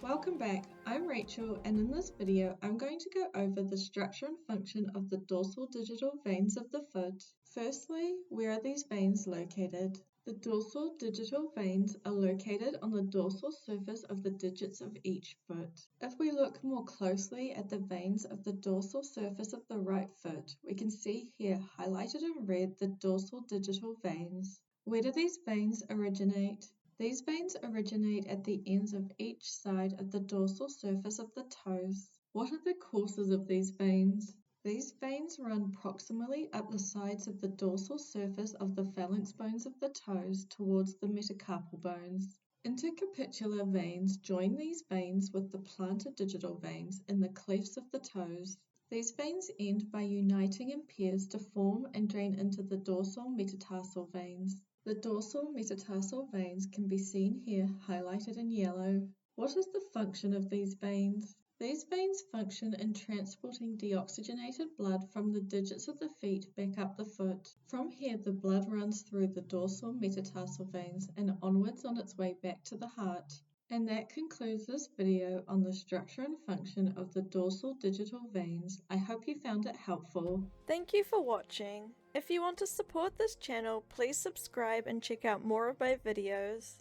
Welcome back, I'm Rachel, and in this video I'm going to go over the structure and function of the dorsal digital veins of the foot. Firstly, where are these veins located? The dorsal digital veins are located on the dorsal surface of the digits of each foot. If we look more closely at the veins of the dorsal surface of the right foot, we can see here highlighted in red the dorsal digital veins. Where do these veins originate? These veins originate at the ends of each side of the dorsal surface of the toes. What are the courses of these veins? These veins run proximally up the sides of the dorsal surface of the phalanx bones of the toes towards the metacarpal bones. Intercapitular veins join these veins with the plantar digital veins in the clefts of the toes. These veins end by uniting in pairs to form and drain into the dorsal metatarsal veins. The dorsal metatarsal veins can be seen here highlighted in yellow. What is the function of these veins? These veins function in transporting deoxygenated blood from the digits of the feet back up the foot. From here, the blood runs through the dorsal metatarsal veins and onwards on its way back to the heart. And that concludes this video on the structure and function of the dorsal digital veins. I hope you found it helpful. Thank you for watching. If you want to support this channel, please subscribe and check out more of my videos.